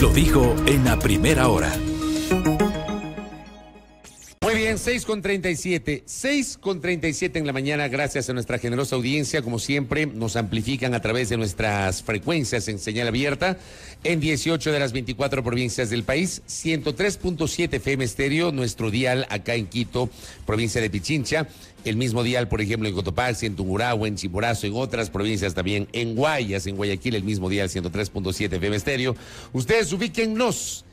Lo dijo en la primera hora. Muy bien, 6:37. 6:37 en la mañana, gracias a nuestra generosa audiencia. Como siempre, nos amplifican a través de nuestras frecuencias en señal abierta en 18 de las 24 provincias del país. 103.7 FM estéreo, nuestro dial acá en Quito, provincia de Pichincha. El mismo dial, por ejemplo, en Cotopaxi, en Tungurahua, en Chimborazo, en otras provincias también. En Guayas, en Guayaquil, el mismo dial, 103.7 FM estéreo. Ustedes ubíquennos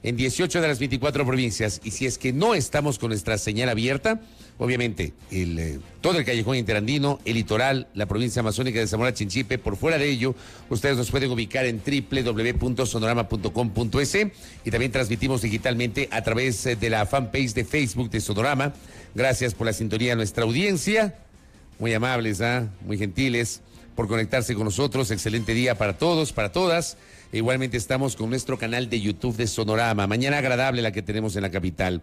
en 18 de las 24 provincias, y si es que no estamos con nuestra señal abierta, obviamente todo el callejón interandino, el litoral, la provincia amazónica de Zamora Chinchipe, por fuera de ello, ustedes nos pueden ubicar en www.sonorama.com.es, y también transmitimos digitalmente a través de la fanpage de Facebook de Sonorama. Gracias por la sintonía de nuestra audiencia, muy amables, muy gentiles, por conectarse con nosotros. Excelente día para todos, para todas. Igualmente estamos con nuestro canal de YouTube de Sonorama. Mañana agradable la que tenemos en la capital.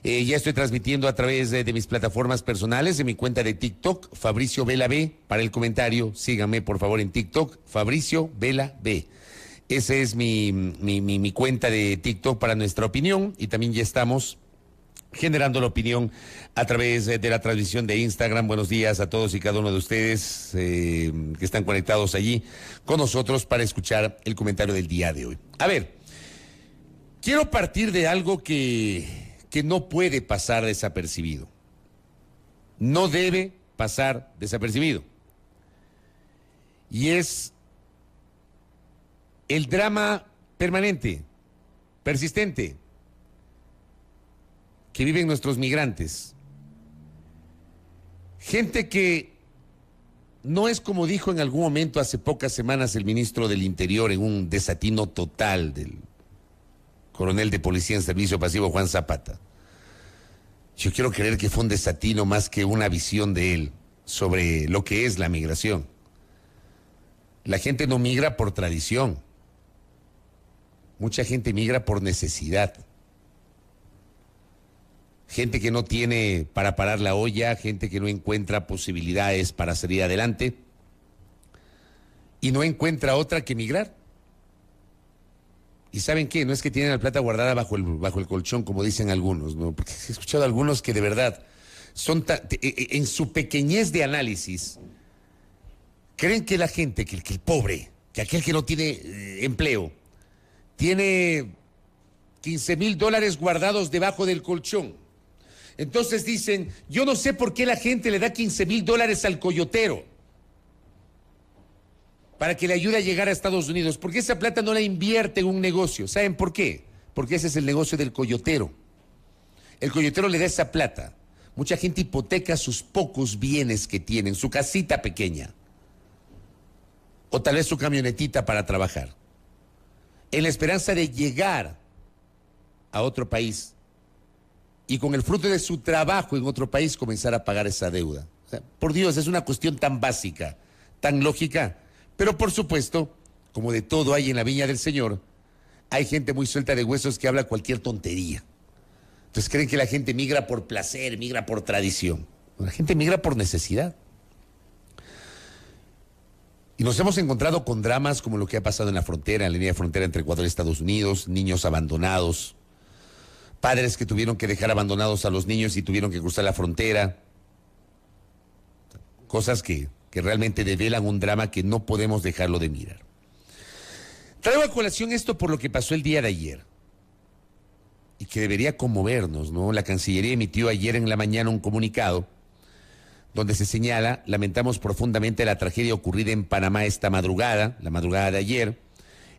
Ya estoy transmitiendo a través de mis plataformas personales, de mi cuenta de TikTok, Fabricio Vela B. Para el comentario, síganme por favor en TikTok, Fabricio Vela B. Esa es mi cuenta de TikTok para nuestra opinión, y también ya estamos generando la opinión a través de la transmisión de Instagram. Buenos días a todos y cada uno de ustedes que están conectados allí con nosotros para escuchar el comentario del día de hoy. A ver, quiero partir de algo que no puede pasar desapercibido. No debe pasar desapercibido. Y es el drama permanente, persistente, que viven nuestros migrantes. Gente que no es como dijo en algún momento hace pocas semanas el ministro del Interior en un desatino total del coronel de policía en servicio pasivo Juan Zapata. Yo quiero creer que fue un desatino más que una visión de él sobre lo que es la migración. La gente no migra por tradición. Mucha gente migra por necesidad. Gente que no tiene para parar la olla, gente que no encuentra posibilidades para salir adelante y no encuentra otra que migrar. ¿Y saben qué? No es que tienen la plata guardada bajo el colchón, como dicen algunos, ¿no? Porque he escuchado a algunos que de verdad son en su pequeñez de análisis, creen que la gente, que el pobre, que aquel que no tiene empleo, tiene $15,000 guardados debajo del colchón. Entonces dicen, yo no sé por qué la gente le da $15,000 al coyotero para que le ayude a llegar a Estados Unidos, porque esa plata no la invierte en un negocio. ¿Saben por qué? Porque ese es el negocio del coyotero. El coyotero le da esa plata. Mucha gente hipoteca sus pocos bienes que tienen, su casita pequeña, o tal vez su camionetita para trabajar, en la esperanza de llegar a otro país y con el fruto de su trabajo en otro país comenzar a pagar esa deuda. O sea, por Dios, es una cuestión tan básica, tan lógica, pero por supuesto, como de todo hay en la viña del Señor, hay gente muy suelta de huesos que habla cualquier tontería. Entonces creen que la gente migra por placer, migra por tradición. La gente migra por necesidad. Y nos hemos encontrado con dramas como lo que ha pasado en la frontera, en la línea de frontera entre Ecuador y Estados Unidos, niños abandonados, padres que tuvieron que dejar abandonados a los niños y tuvieron que cruzar la frontera. Cosas que realmente develan un drama que no podemos dejarlo de mirar. Traigo a colación esto por lo que pasó el día de ayer y que debería conmovernos, ¿no? La Cancillería emitió ayer en la mañana un comunicado donde se señala: lamentamos profundamente la tragedia ocurrida en Panamá esta madrugada, la madrugada de ayer,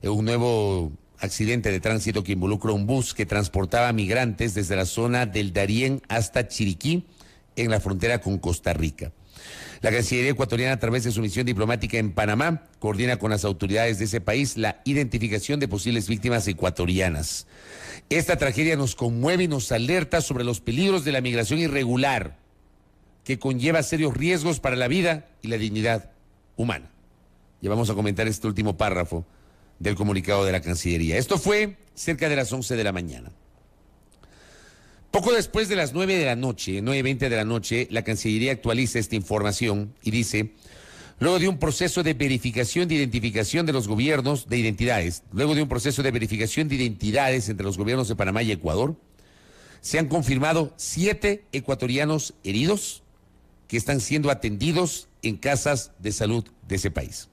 en un nuevo accidente de tránsito que involucra un bus que transportaba migrantes desde la zona del Darién hasta Chiriquí, en la frontera con Costa Rica. La Cancillería ecuatoriana, a través de su misión diplomática en Panamá, coordina con las autoridades de ese país la identificación de posibles víctimas ecuatorianas. Esta tragedia nos conmueve y nos alerta sobre los peligros de la migración irregular, que conlleva serios riesgos para la vida y la dignidad humana. Y vamos a comentar este último párrafo del comunicado de la Cancillería. Esto fue cerca de las 11 de la mañana. Poco después de las 9 de la noche, 9:20 de la noche, la Cancillería actualiza esta información y dice: Luego de un proceso de verificación de identificación de los gobiernos de identidades, luego de un proceso de verificación de identidades entre los gobiernos de Panamá y Ecuador, se han confirmado 7 ecuatorianos heridos que están siendo atendidos en casas de salud de ese país.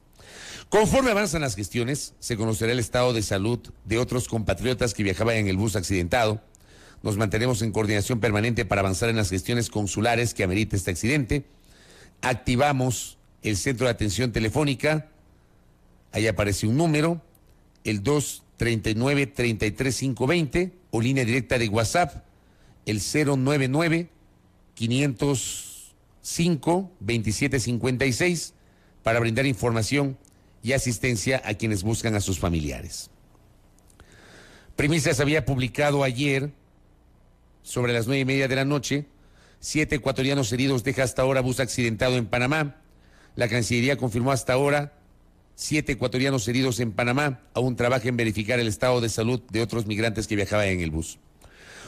Conforme avanzan las gestiones, se conocerá el estado de salud de otros compatriotas que viajaban en el bus accidentado. Nos mantenemos en coordinación permanente para avanzar en las gestiones consulares que amerita este accidente. Activamos el centro de atención telefónica. Ahí aparece un número, el 239-33520, o línea directa de WhatsApp, el 099-505-2756, para brindar información y asistencia a quienes buscan a sus familiares. Primicias había publicado ayer, sobre las 9:30 de la noche, 7 ecuatorianos heridos deja hasta ahora bus accidentado en Panamá. La Cancillería confirmó hasta ahora 7 ecuatorianos heridos en Panamá. Aún trabaja en verificar el estado de salud de otros migrantes que viajaban en el bus.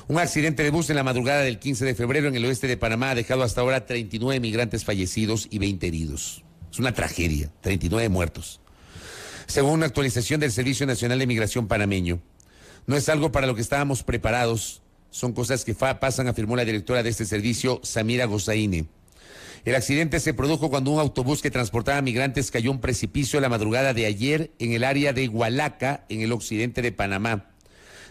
Un accidente de bus en la madrugada del 15 de febrero en el oeste de Panamá ha dejado hasta ahora 39 migrantes fallecidos y 20 heridos. Es una tragedia, 39 muertos. Según una actualización del Servicio Nacional de Migración panameño, no es algo para lo que estábamos preparados, son cosas que pasan, afirmó la directora de este servicio, Samira Gozaine. El accidente se produjo cuando un autobús que transportaba migrantes cayó a un precipicio la madrugada de ayer en el área de Hualaca, en el occidente de Panamá.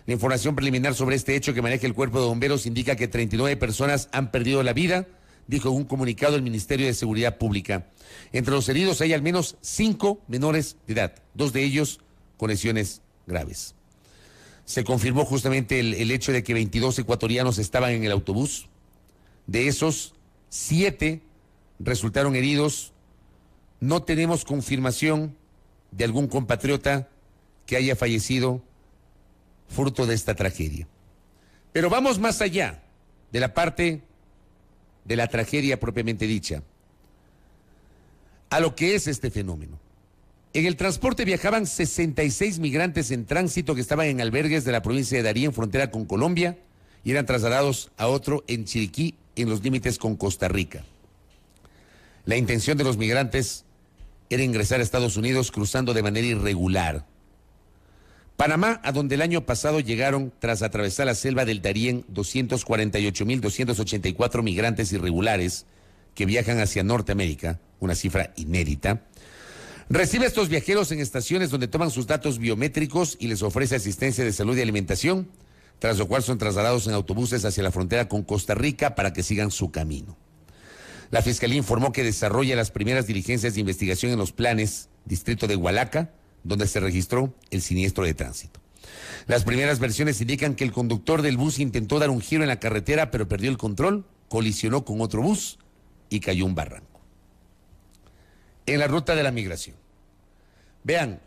La información preliminar sobre este hecho que maneja el Cuerpo de Bomberos indica que 39 personas han perdido la vida, dijo en un comunicado el Ministerio de Seguridad Pública. Entre los heridos hay al menos 5 menores de edad, 2 de ellos con lesiones graves. Se confirmó justamente el hecho de que 22 ecuatorianos estaban en el autobús. De esos, 7 resultaron heridos. No tenemos confirmación de algún compatriota que haya fallecido fruto de esta tragedia. Pero vamos más allá de la parte de la tragedia propiamente dicha, a lo que es este fenómeno. En el transporte viajaban 66 migrantes en tránsito que estaban en albergues de la provincia de Darién, frontera con Colombia, y eran trasladados a otro en Chiriquí, en los límites con Costa Rica. La intención de los migrantes era ingresar a Estados Unidos cruzando de manera irregular. Panamá, a donde el año pasado llegaron, tras atravesar la selva del Darién, 248.284 migrantes irregulares que viajan hacia Norteamérica, una cifra inédita. Recibe a estos viajeros en estaciones donde toman sus datos biométricos y les ofrece asistencia de salud y alimentación, tras lo cual son trasladados en autobuses hacia la frontera con Costa Rica para que sigan su camino. La Fiscalía informó que desarrolla las primeras diligencias de investigación en los Planes, distrito de Hualaca, donde se registró el siniestro de tránsito. Las primeras versiones indican que el conductor del bus intentó dar un giro en la carretera, pero perdió el control, colisionó con otro bus y cayó un barranco. En la ruta de la migración. Vean,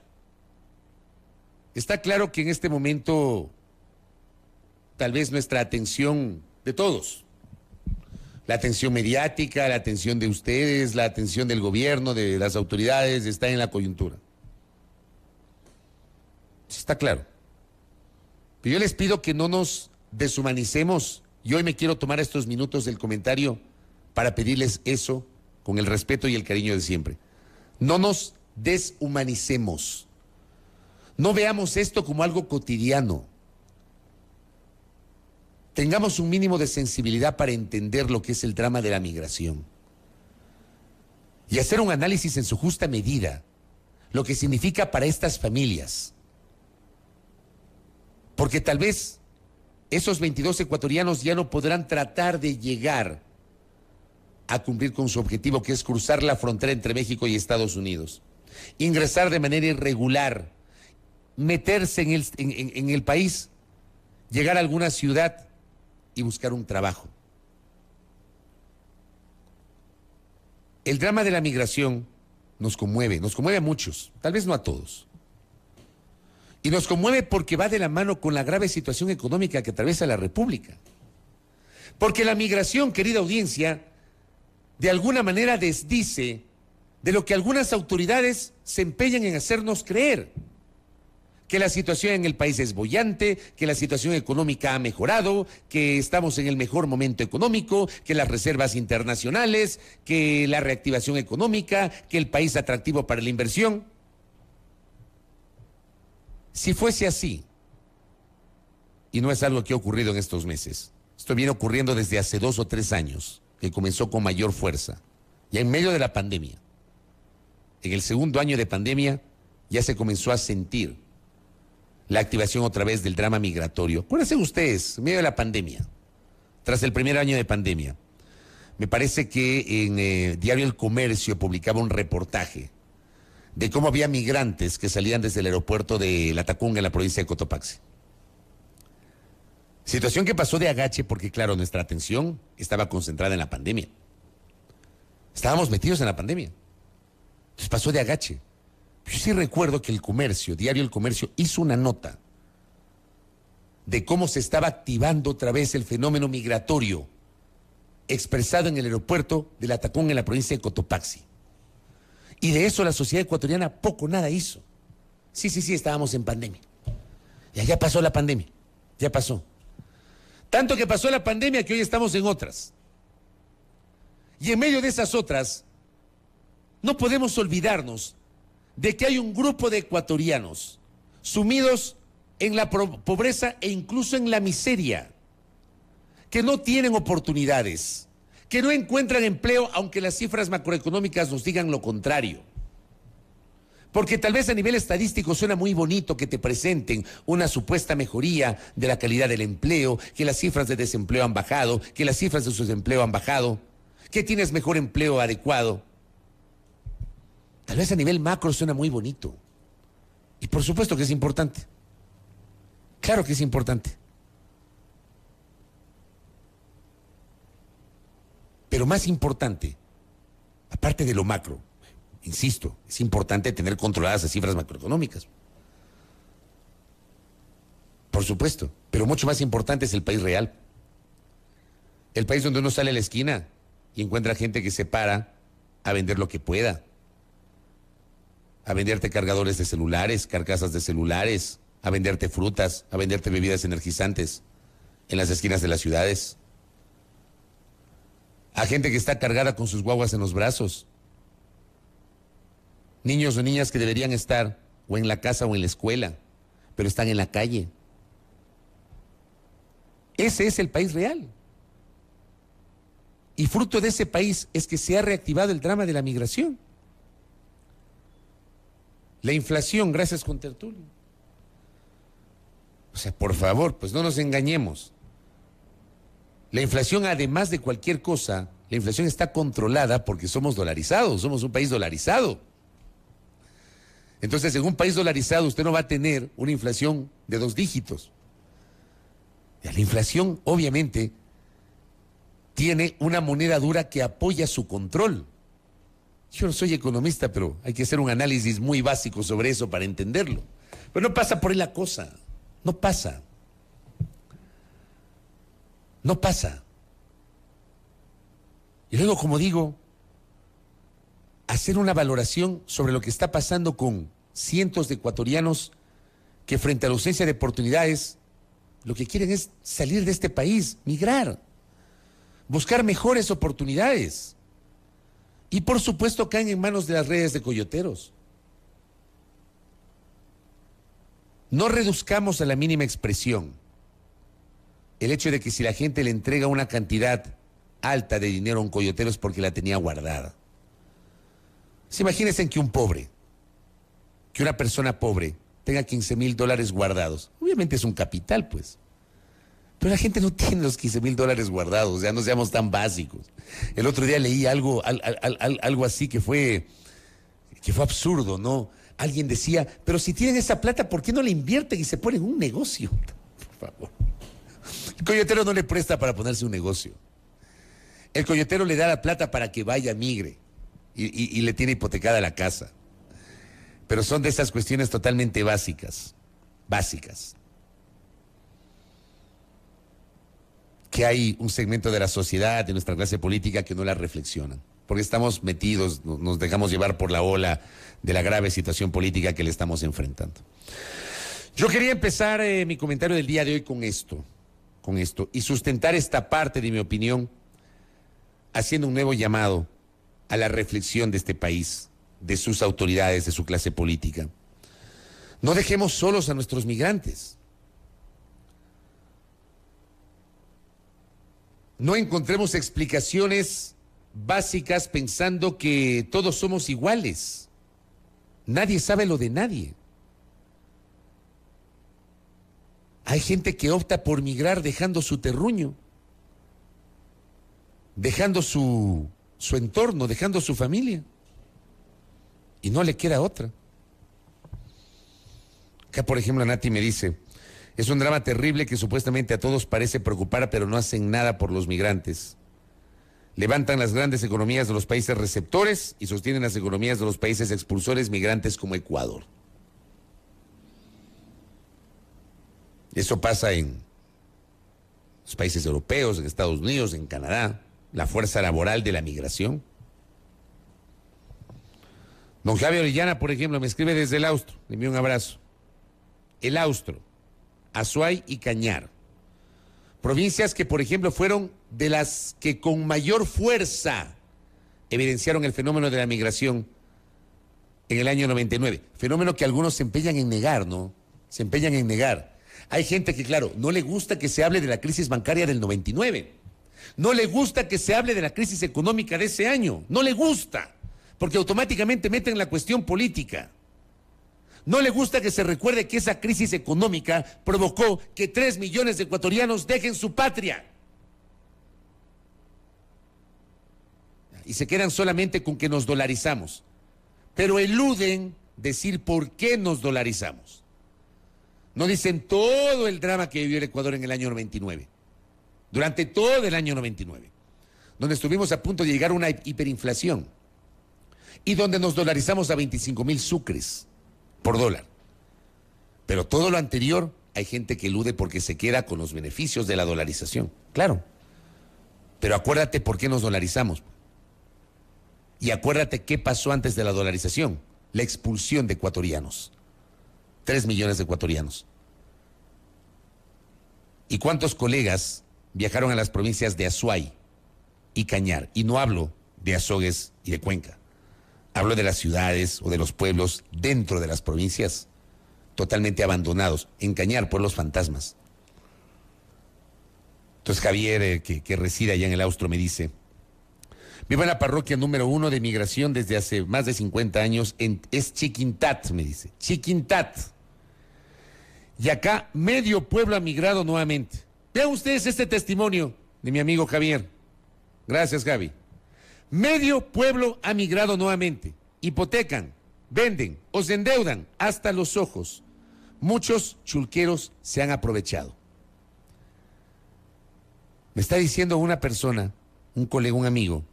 está claro que en este momento tal vez nuestra atención de todos, la atención mediática, la atención de ustedes, la atención del gobierno, de las autoridades, está en la coyuntura. Está claro. Pero yo les pido que no nos deshumanicemos, y hoy me quiero tomar estos minutos del comentario para pedirles eso con el respeto y el cariño de siempre. No nos deshumanicemos. No veamos esto como algo cotidiano. Tengamos un mínimo de sensibilidad para entender lo que es el drama de la migración y hacer un análisis en su justa medida, lo que significa para estas familias. Porque tal vez esos 22 ecuatorianos ya no podrán tratar de llegar a cumplir con su objetivo, que es cruzar la frontera entre México y Estados Unidos, ingresar de manera irregular, meterse en el país, llegar a alguna ciudad y buscar un trabajo. El drama de la migración nos conmueve a muchos, tal vez no a todos. Y nos conmueve porque va de la mano con la grave situación económica que atraviesa la República. Porque la migración, querida audiencia, de alguna manera desdice de lo que algunas autoridades se empeñan en hacernos creer, que la situación en el país es boyante, que la situación económica ha mejorado, que estamos en el mejor momento económico, que las reservas internacionales, que la reactivación económica, que el país es atractivo para la inversión. Si fuese así, y no es algo que ha ocurrido en estos meses, esto viene ocurriendo desde hace 2 o 3 años, que comenzó con mayor fuerza, ya en medio de la pandemia. En el segundo año de pandemia ya se comenzó a sentir la activación otra vez del drama migratorio. Acuérdense ustedes, en medio de la pandemia, tras el primer año de pandemia, me parece que en Diario El Comercio publicaba un reportaje de cómo había migrantes que salían desde el aeropuerto de Latacunga en la provincia de Cotopaxi. Situación que pasó de agache porque, claro, nuestra atención estaba concentrada en la pandemia. Estábamos metidos en la pandemia. Entonces pasó de agache. Yo sí recuerdo que El Comercio, Diario El Comercio, hizo una nota de cómo se estaba activando otra vez el fenómeno migratorio expresado en el aeropuerto de Latacunga en la provincia de Cotopaxi. Y de eso la sociedad ecuatoriana poco nada hizo. Sí, estábamos en pandemia. Ya pasó la pandemia, ya pasó. Tanto que pasó la pandemia que hoy estamos en otras. Y en medio de esas otras, no podemos olvidarnos de que hay un grupo de ecuatorianos sumidos en la pobreza e incluso en la miseria, que no tienen oportunidades, que no encuentran empleo, aunque las cifras macroeconómicas nos digan lo contrario. Porque tal vez a nivel estadístico suena muy bonito que te presenten una supuesta mejoría de la calidad del empleo, que las cifras de desempleo han bajado, que las cifras de subempleo han bajado, que tienes mejor empleo adecuado. Tal vez a nivel macro suena muy bonito. Y por supuesto que es importante. Claro que es importante. Pero más importante, aparte de lo macro, insisto, es importante tener controladas las cifras macroeconómicas. Por supuesto, pero mucho más importante es el país real. El país donde uno sale a la esquina y encuentra gente que se para a vender lo que pueda. A venderte cargadores de celulares, carcasas de celulares, a venderte frutas, a venderte bebidas energizantes en las esquinas de las ciudades. A gente que está cargada con sus guaguas en los brazos. Niños o niñas que deberían estar o en la casa o en la escuela, pero están en la calle. Ese es el país real. Y fruto de ese país es que se ha reactivado el drama de la migración. La inflación, gracias contertulio. O sea, por favor, pues no nos engañemos. La inflación, además de cualquier cosa, la inflación está controlada porque somos dolarizados, somos un país dolarizado. Entonces, en un país dolarizado usted no va a tener una inflación de 2 dígitos. La inflación, obviamente, tiene una moneda dura que apoya su control. Yo no soy economista, pero hay que hacer un análisis muy básico sobre eso para entenderlo. Pero no pasa por ahí la cosa, no pasa. No pasa. Y luego, como digo, hacer una valoración sobre lo que está pasando con cientos de ecuatorianos que frente a la ausencia de oportunidades, lo que quieren es salir de este país, migrar, buscar mejores oportunidades. Y por supuesto caen en manos de las redes de coyoteros. No reduzcamos a la mínima expresión el hecho de que si la gente le entrega una cantidad alta de dinero a un coyotero es porque la tenía guardada. Se imagínense que un pobre, que una persona pobre tenga $15,000 guardados. Obviamente es un capital, pues. Pero la gente no tiene los $15,000 guardados, ya no seamos tan básicos. El otro día leí algo así que fue absurdo, ¿no? Alguien decía, pero si tienen esa plata, ¿por qué no la invierten y se ponen un negocio? Por favor. El coyotero no le presta para ponerse un negocio. El coyotero le da la plata para que vaya, migre y le tiene hipotecada la casa. Pero son de esas cuestiones totalmente básicas, que hay un segmento de la sociedad, de nuestra clase política, que no la reflexionan. Porque estamos metidos, nos dejamos llevar por la ola de la grave situación política que le estamos enfrentando. Yo quería empezar mi comentario del día de hoy con esto, y sustentar esta parte de mi opinión haciendo un nuevo llamado a la reflexión de este país, de sus autoridades, de su clase política. No dejemos solos a nuestros migrantes. No encontremos explicaciones básicas pensando que todos somos iguales. Nadie sabe lo de nadie. Hay gente que opta por migrar dejando su terruño, dejando su entorno, dejando su familia. Y no le queda otra. Acá, por ejemplo, Nati me dice, es un drama terrible que supuestamente a todos parece preocupar, pero no hacen nada por los migrantes. Levantan las grandes economías de los países receptores y sostienen las economías de los países expulsores migrantes como Ecuador. Eso pasa en los países europeos, en Estados Unidos, en Canadá, la fuerza laboral de la migración. Don Javier Orellana, por ejemplo, me escribe desde el Austro, le envío un abrazo. El Austro, Azuay y Cañar. Provincias que, por ejemplo, fueron de las que con mayor fuerza evidenciaron el fenómeno de la migración en el año 99. Fenómeno que algunos se empeñan en negar, ¿no? Se empeñan en negar. Hay gente que, claro, no le gusta que se hable de la crisis bancaria del 99. No le gusta que se hable de la crisis económica de ese año. No le gusta, porque automáticamente meten la cuestión política. No le gusta que se recuerde que esa crisis económica provocó que 3 millones de ecuatorianos dejen su patria. Y se quedan solamente con que nos dolarizamos. Pero eluden decir por qué nos dolarizamos. No dicen todo el drama que vivió el Ecuador en el año 99. Durante todo el año 99. Donde estuvimos a punto de llegar a una hiperinflación. Y donde nos dolarizamos a 25,000 sucres por dólar. Pero todo lo anterior, hay gente que elude porque se queda con los beneficios de la dolarización. Claro. Pero acuérdate por qué nos dolarizamos. Y acuérdate qué pasó antes de la dolarización. La expulsión de ecuatorianos. 3 millones de ecuatorianos. ¿Y cuántos colegas viajaron a las provincias de Azuay y Cañar? Y no hablo de Azogues y de Cuenca. Hablo de las ciudades o de los pueblos dentro de las provincias totalmente abandonados. En Cañar, pueblos fantasmas. Entonces Javier, que reside allá en el Austro, me dice, vivo en la parroquia número 1 de migración desde hace más de 50 años, es Chiquintat, me dice, Chiquintat. Y acá medio pueblo ha migrado nuevamente. Vean ustedes este testimonio de mi amigo Javier. Gracias, Javi. Medio pueblo ha migrado nuevamente. Hipotecan, venden o se endeudan hasta los ojos. Muchos chulqueros se han aprovechado. Me está diciendo una persona, un colega, un amigo,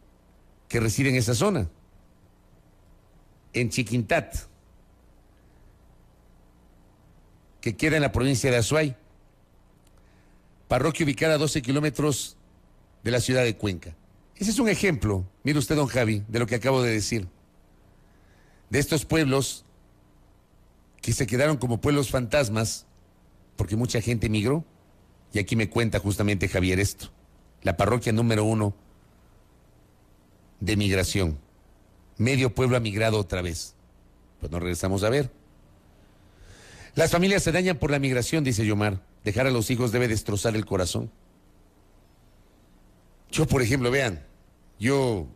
que reside en esa zona, en Chiquintat, que queda en la provincia de Azuay, parroquia ubicada a 12 kilómetros de la ciudad de Cuenca. Ese es un ejemplo, mire usted, don Javi, de lo que acabo de decir, de estos pueblos que se quedaron como pueblos fantasmas porque mucha gente migró. Y aquí me cuenta justamente Javier esto, la parroquia número 1 de migración. Medio pueblo ha migrado otra vez. Pues nos regresamos a ver. Las familias se dañan por la migración, dice Yomar. Dejar a los hijos debe destrozar el corazón. Yo, por ejemplo, vean, yo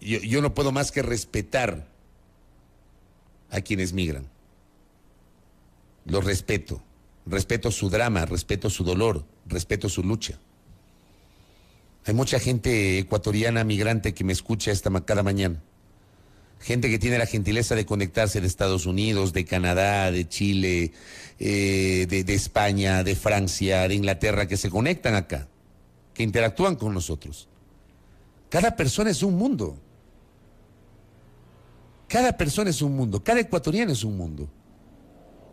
no puedo más que respetar a quienes migran. Los respeto. Respeto su drama, respeto su dolor, respeto su lucha. Hay mucha gente ecuatoriana migrante que me escucha cada mañana. Gente que tiene la gentileza de conectarse de Estados Unidos, de Canadá, de Chile, de España, de Francia, de Inglaterra, que se conectan acá, que interactúan con nosotros. Cada persona es un mundo. Cada persona es un mundo, cada ecuatoriano es un mundo.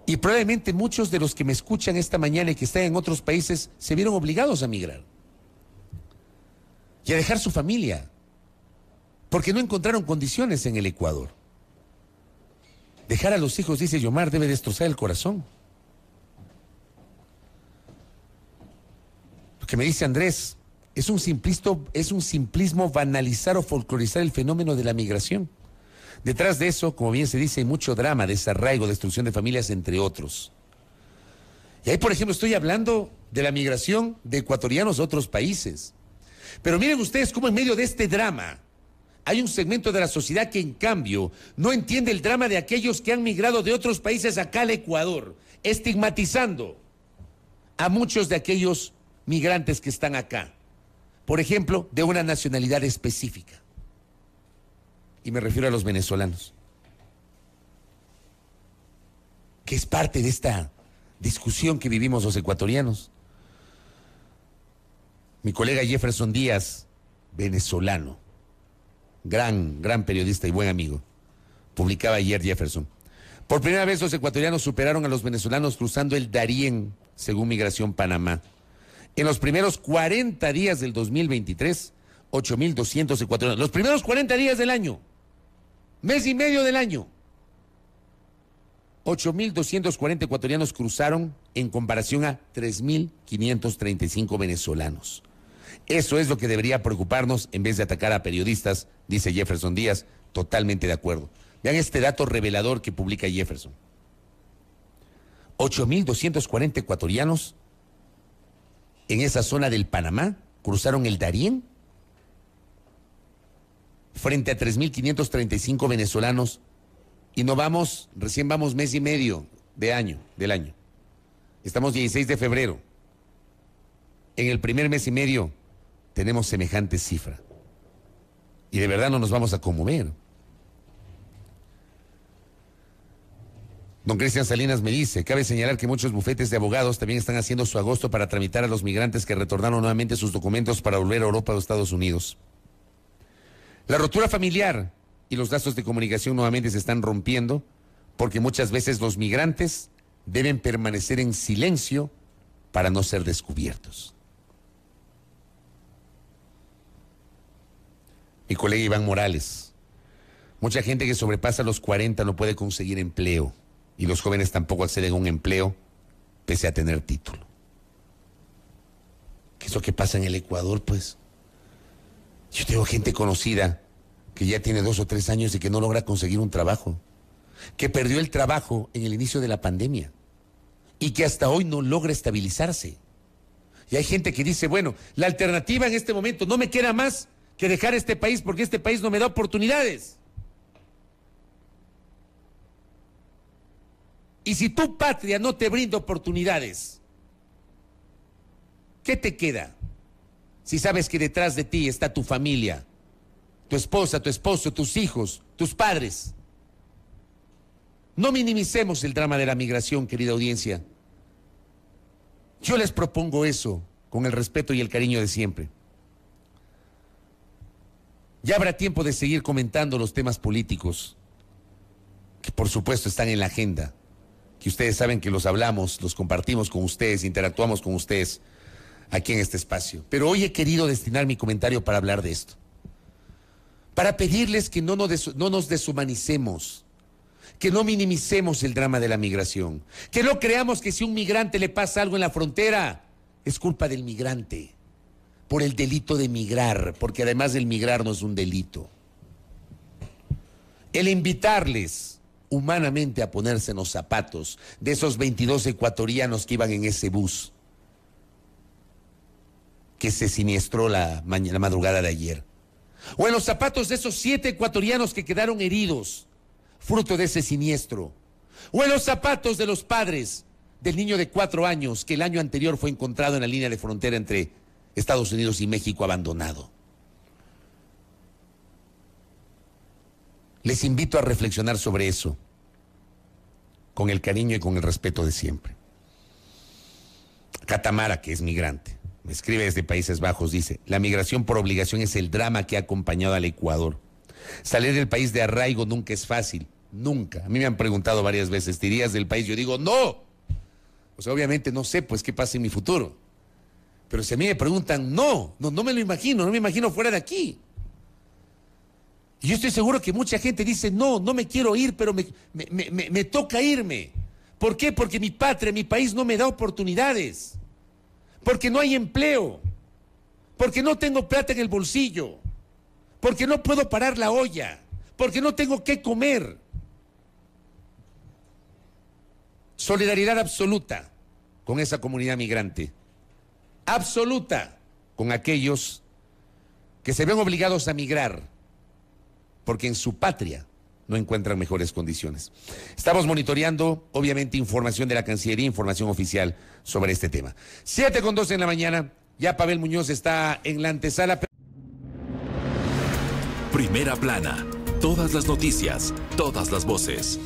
Y probablemente muchos de los que me escuchan esta mañana y que están en otros países se vieron obligados a migrar y a dejar su familia porque no encontraron condiciones en el Ecuador. Dejar a los hijos, dice Yomar, debe destrozar el corazón. Lo que me dice Andrés, es un simplismo banalizar o folclorizar el fenómeno de la migración. Detrás de eso, como bien se dice, hay mucho drama, desarraigo, destrucción de familias, entre otros. Y ahí, por ejemplo, estoy hablando de la migración de ecuatorianos a otros países. Pero miren ustedes cómo en medio de este drama hay un segmento de la sociedad que, en cambio, no entiende el drama de aquellos que han migrado de otros países acá al Ecuador, estigmatizando a muchos de aquellos migrantes que están acá. Por ejemplo, de una nacionalidad específica. Y me refiero a los venezolanos. Que es parte de esta discusión que vivimos los ecuatorianos. Mi colega Jefferson Díaz, venezolano, gran periodista y buen amigo, publicaba ayer Jefferson: por primera vez los ecuatorianos superaron a los venezolanos cruzando el Darién, según Migración Panamá. En los primeros 40 días del 2023, 8.200 ecuatorianos. Los primeros 40 días del año, mes y medio del año, 8.240 ecuatorianos cruzaron en comparación a 3.535 venezolanos. Eso es lo que debería preocuparnos en vez de atacar a periodistas, dice Jefferson Díaz. Totalmente de acuerdo. Vean este dato revelador que publica Jefferson. 8.240 ecuatorianos en esa zona del Panamá cruzaron el Darién frente a 3.535 venezolanos. Y no vamos, recién vamos mes y medio del año. Estamos 16 de febrero. En el primer mes y medio tenemos semejante cifra. Y de verdad no nos vamos a conmover. Don Cristian Salinas me dice: cabe señalar que muchos bufetes de abogados también están haciendo su agosto para tramitar a los migrantes que retornaron nuevamente sus documentos para volver a Europa o Estados Unidos. La ruptura familiar y los lazos de comunicación nuevamente se están rompiendo porque muchas veces los migrantes deben permanecer en silencio para no ser descubiertos. Mi colega Iván Morales: mucha gente que sobrepasa los 40 no puede conseguir empleo y los jóvenes tampoco acceden a un empleo pese a tener título. ¿Qué es lo que pasa en el Ecuador, pues? Yo tengo gente conocida que ya tiene 2 o 3 años y que no logra conseguir un trabajo, que perdió el trabajo en el inicio de la pandemia y que hasta hoy no logra estabilizarse. Y hay gente que dice: bueno, la alternativa en este momento no me queda más que dejar este país porque este país no me da oportunidades. Y si tu patria no te brinda oportunidades, ¿qué te queda? Si sabes que detrás de ti está tu familia, tu esposa, tu esposo, tus hijos, tus padres. No minimicemos el drama de la migración, querida audiencia. Yo les propongo eso con el respeto y el cariño de siempre. Ya habrá tiempo de seguir comentando los temas políticos, que por supuesto están en la agenda, que ustedes saben que los hablamos, los compartimos con ustedes, interactuamos con ustedes aquí en este espacio. Pero hoy he querido destinar mi comentario para hablar de esto, para pedirles que no nos deshumanicemos, que no minimicemos el drama de la migración, que no creamos que si a un migrante le pasa algo en la frontera, es culpa del migrante, por el delito de migrar, porque además del migrar no es un delito. El invitarles humanamente a ponerse en los zapatos de esos 22 ecuatorianos que iban en ese bus que se siniestró la madrugada de ayer, o en los zapatos de esos 7 ecuatorianos que quedaron heridos fruto de ese siniestro, o en los zapatos de los padres del niño de 4 años que el año anterior fue encontrado en la línea de frontera entre Estados Unidos y México abandonado. Les invito a reflexionar sobre eso, con el cariño y con el respeto de siempre. Catamara, que es migrante, me escribe desde Países Bajos, dice: la migración por obligación es el drama que ha acompañado al Ecuador. Salir del país de arraigo nunca es fácil, nunca. A mí me han preguntado varias veces: ¿te irías del país? Yo digo, no. O sea, obviamente no sé pues qué pasa en mi futuro. Pero si a mí me preguntan, no me lo imagino, no me imagino fuera de aquí. Y yo estoy seguro que mucha gente dice, no me quiero ir, pero me toca irme. ¿Por qué? Porque mi patria, mi país no me da oportunidades. Porque no hay empleo. Porque no tengo plata en el bolsillo. Porque no puedo parar la olla. Porque no tengo qué comer. Solidaridad absoluta con esa comunidad migrante. Absoluta con aquellos que se ven obligados a migrar porque en su patria no encuentran mejores condiciones. Estamos monitoreando, obviamente, información de la Cancillería, información oficial sobre este tema. 7:12 en la mañana, ya Pavel Muñoz está en la antesala. Primera plana, todas las noticias, todas las voces.